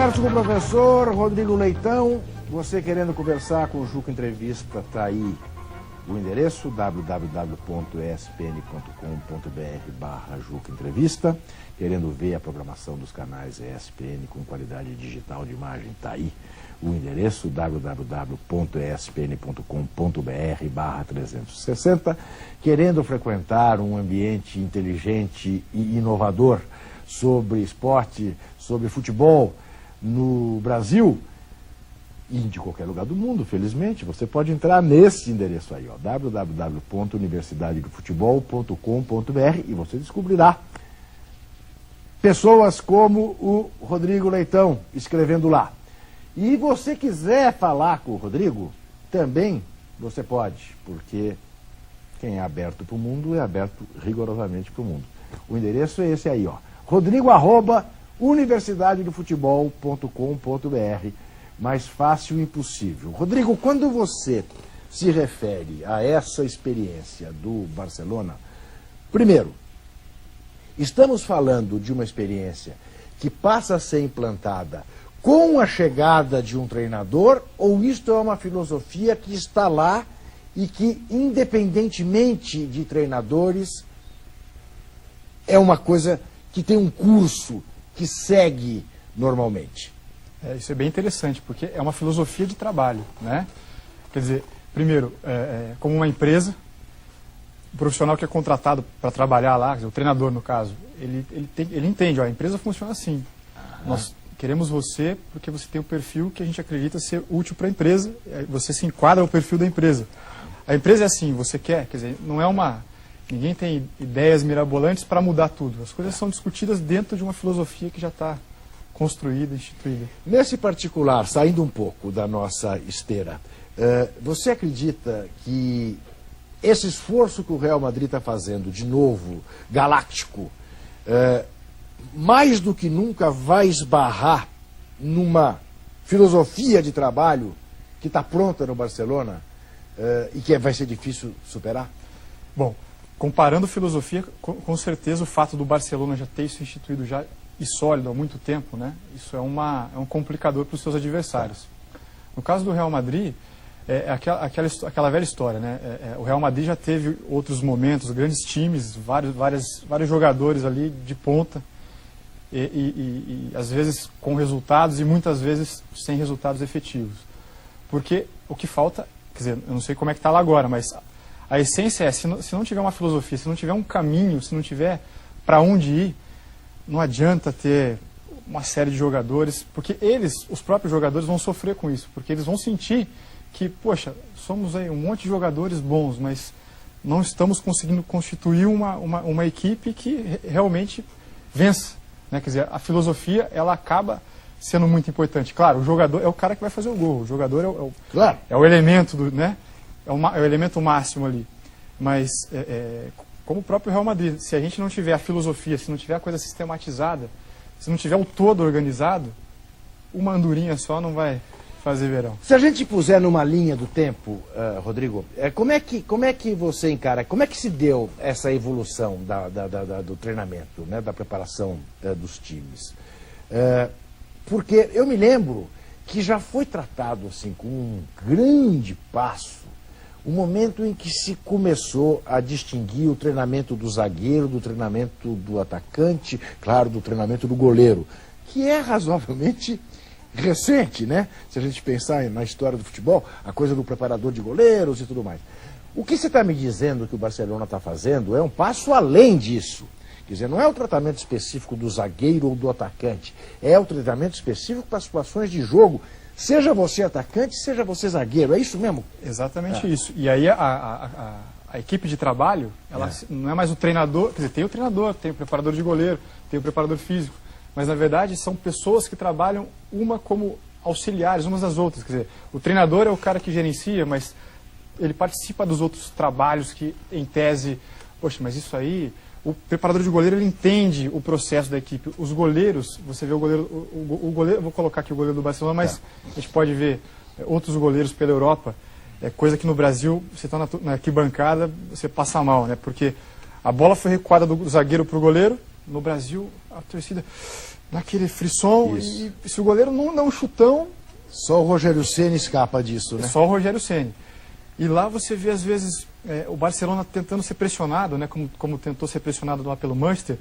Converso com o professor Rodrigo Leitão. Você querendo conversar com o Juca Entrevista, está aí o endereço www.espn.com.br/Juca Entrevista. Querendo ver a programação dos canais ESPN com qualidade digital de imagem, está aí o endereço www.espn.com.br/360. Querendo frequentar um ambiente inteligente e inovador sobre esporte, sobre futebol no Brasil e de qualquer lugar do mundo, felizmente, você pode entrar nesse endereço aí, www.universidadedofutebol.com.br, e você descobrirá pessoas como o Rodrigo Leitão escrevendo lá. E você quiser falar com o Rodrigo, também você pode, porque quem é aberto para o mundo é aberto rigorosamente para o mundo. O endereço é esse aí, rodrigo@universidadedofutebol.com.br. Mais fácil impossível. Rodrigo, quando você se refere a essa experiência do Barcelona, primeiro, estamos falando de uma experiência que passa a ser implantada com a chegada de um treinador, ou isto é uma filosofia que está lá e que, independentemente de treinadores, é uma coisa que tem um curso que segue normalmente? Isso é bem interessante, porque é uma filosofia de trabalho, né? Quer dizer, primeiro, como uma empresa, o profissional que é contratado para trabalhar lá, quer dizer, o treinador no caso, ele entende, a empresa funciona assim. Nós queremos você porque você tem o perfil que a gente acredita ser útil para a empresa, você se enquadra ao perfil da empresa. A empresa é assim, você quer dizer, não é uma... Ninguém tem ideias mirabolantes para mudar tudo. As coisas são discutidas dentro de uma filosofia que já está construída, instituída. Nesse particular, saindo um pouco da nossa esteira, você acredita que esse esforço que o Real Madrid está fazendo, de novo, galáctico, mais do que nunca vai esbarrar numa filosofia de trabalho que está pronta no Barcelona e que vai ser difícil superar? Bom, comparando filosofia, com certeza o fato do Barcelona já ter isso instituído já e sólido há muito tempo, né? Isso é um complicador para os seus adversários. No caso do Real Madrid, é aquela velha história, né? O Real Madrid já teve outros momentos, grandes times, vários jogadores ali de ponta, e às vezes com resultados e muitas vezes sem resultados efetivos. Porque o que falta, quer dizer, eu não sei como é que está lá agora, mas a essência é, se não tiver uma filosofia, se não tiver um caminho, se não tiver para onde ir, não adianta ter uma série de jogadores, porque os próprios jogadores vão sofrer com isso, porque eles vão sentir que, poxa, somos aí um monte de jogadores bons, mas não estamos conseguindo constituir uma equipe que realmente vença, né? Quer dizer, a filosofia, ela acaba sendo muito importante. Claro, o jogador é o cara que vai fazer o gol, o jogador é o elemento, né? É o elemento máximo ali, mas como o próprio Real Madrid, se a gente não tiver a filosofia, se não tiver a coisa sistematizada, se não tiver o todo organizado, uma andorinha só não vai fazer verão. Se a gente puser numa linha do tempo, Rodrigo, como é que você encara, como é que se deu essa evolução do treinamento, né, da preparação dos times? Porque eu me lembro que já foi tratado assim com um grande passo o momento em que se começou a distinguir o treinamento do zagueiro, do treinamento do atacante, claro, do treinamento do goleiro, que é razoavelmente recente, né? Se a gente pensar na história do futebol, a coisa do preparador de goleiros e tudo mais. O que você está me dizendo que o Barcelona está fazendo é um passo além disso. Quer dizer, não é o tratamento específico do zagueiro ou do atacante, é o tratamento específico para situações de jogo. Seja você atacante, seja você zagueiro, é isso mesmo? Exatamente isso. E aí a equipe de trabalho, ela não é mais o treinador, quer dizer, tem o treinador, tem o preparador de goleiro, tem o preparador físico, mas na verdade são pessoas que trabalham uma como auxiliares umas das outras. Quer dizer, o treinador é o cara que gerencia, mas ele participa dos outros trabalhos que, em tese, poxa, mas isso aí... O preparador de goleiro, ele entende o processo da equipe. Os goleiros, você vê o goleiro, vou colocar aqui o goleiro do Barcelona, mas a gente pode ver outros goleiros pela Europa, coisa que no Brasil, você está na arquibancada, você passa mal, né? Porque a bola foi recuada do zagueiro para o goleiro, no Brasil a torcida naquele frisson, e se o goleiro não dá um chutão... Só o Rogério Ceni escapa disso, né? Só o Rogério Ceni. E lá você vê, às vezes, o Barcelona tentando ser pressionado, né, como tentou ser pressionado lá pelo Manchester,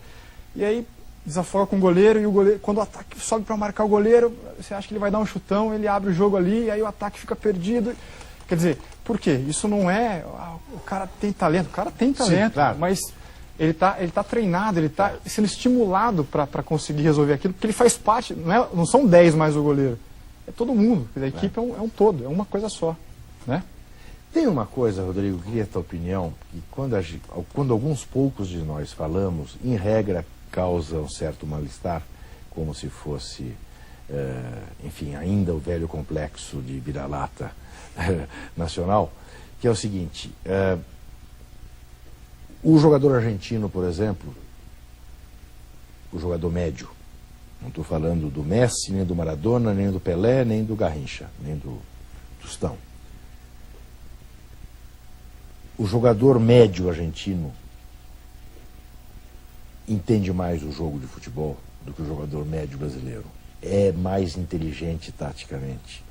e aí desafoga com o goleiro, e o goleiro, quando o ataque sobe para marcar o goleiro, você acha que ele vai dar um chutão, ele abre o jogo ali, e aí o ataque fica perdido. Quer dizer, por quê? Isso não é... o cara tem talento, Sim, claro. Mas ele tá treinado, ele está sendo estimulado para conseguir resolver aquilo, porque ele faz parte, não são 10 mais o goleiro, é todo mundo, a equipe é um todo, é uma coisa só, né? Tem uma coisa, Rodrigo, queria a tua opinião, que quando alguns poucos de nós falamos, em regra causa um certo mal-estar, como se fosse, enfim, ainda o velho complexo de vira-lata nacional, que é o seguinte, o jogador argentino, por exemplo, o jogador médio, não estou falando do Messi, nem do Maradona, nem do Pelé, nem do Garrincha, nem do Tostão. O jogador médio argentino entende mais o jogo de futebol do que o jogador médio brasileiro. É mais inteligente taticamente.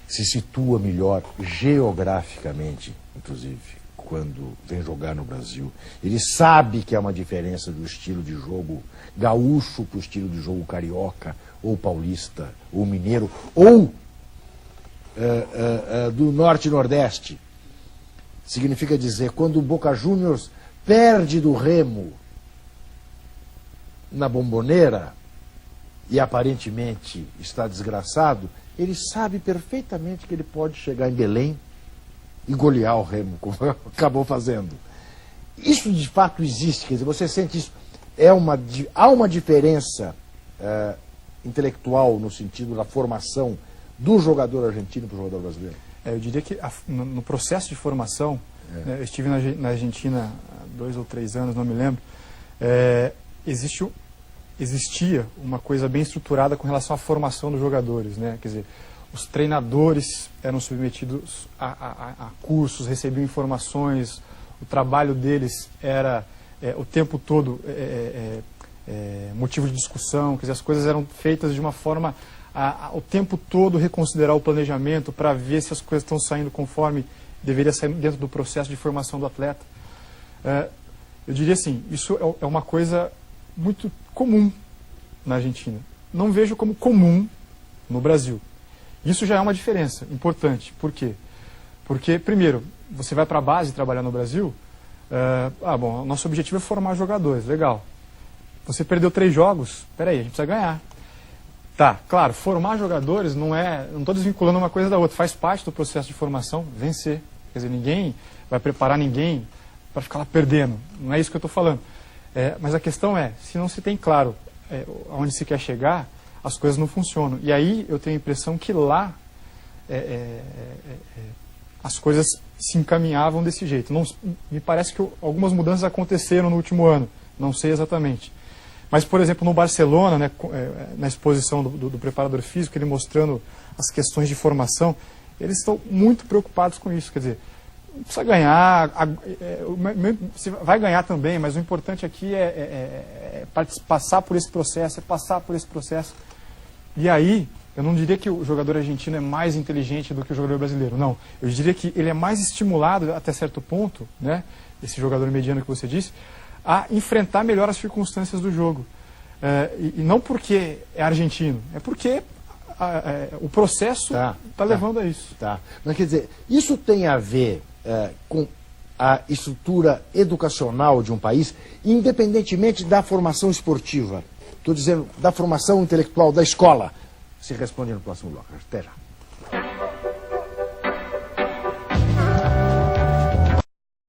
Se situa melhor geograficamente, inclusive, quando vem jogar no Brasil. Ele sabe que há uma diferença do estilo de jogo gaúcho para o estilo de jogo carioca, ou paulista, ou mineiro, ou do norte e nordeste. Significa dizer, quando o Boca Juniors perde do Remo na Bombonera e aparentemente está desgraçado, ele sabe perfeitamente que ele pode chegar em Belém e golear o Remo, como acabou fazendo. Isso de fato existe, quer dizer, você sente isso. Há uma diferença intelectual no sentido da formação do jogador argentino para o jogador brasileiro? Eu diria que no processo de formação, né, eu estive na Argentina há 2 ou 3 anos, não me lembro, existia uma coisa bem estruturada com relação à formação dos jogadores, né? Quer dizer, os treinadores eram submetidos a cursos, recebiam informações, o trabalho deles era o tempo todo motivo de discussão, quer dizer, as coisas eram feitas de uma forma o tempo todo reconsiderar o planejamento para ver se as coisas estão saindo conforme deveria sair dentro do processo de formação do atleta. Eu diria assim, isso é uma coisa muito comum na Argentina. Não vejo como comum no Brasil. Isso já é uma diferença importante. Por quê? Porque, primeiro, você vai para a base trabalhar no Brasil, bom, o nosso objetivo é formar jogadores, legal. Você perdeu 3 jogos, peraí, a gente precisa ganhar. Tá, claro, formar jogadores não estou desvinculando uma coisa da outra, faz parte do processo de formação vencer. Quer dizer, ninguém vai preparar ninguém para ficar lá perdendo, não é isso que eu estou falando. Mas a questão é, se não se tem claro aonde se quer chegar, as coisas não funcionam. E aí eu tenho a impressão que lá as coisas se encaminhavam desse jeito. Não, me parece que algumas mudanças aconteceram no último ano, não sei exatamente. Mas, por exemplo, no Barcelona, né, na exposição do preparador físico, ele mostrando as questões de formação, eles estão muito preocupados com isso. Quer dizer, não precisa ganhar, você vai ganhar também, mas o importante aqui é passar por esse processo, E aí, eu não diria que o jogador argentino é mais inteligente do que o jogador brasileiro, não. Eu diria que ele é mais estimulado, até certo ponto, né, esse jogador mediano que você disse, a enfrentar melhor as circunstâncias do jogo. E não porque é argentino, é porque o processo está levando a isso. Tá. Mas quer dizer, isso tem a ver com a estrutura educacional de um país, independentemente da formação esportiva. Estou dizendo da formação intelectual da escola. Se responde no próximo bloco. Até já.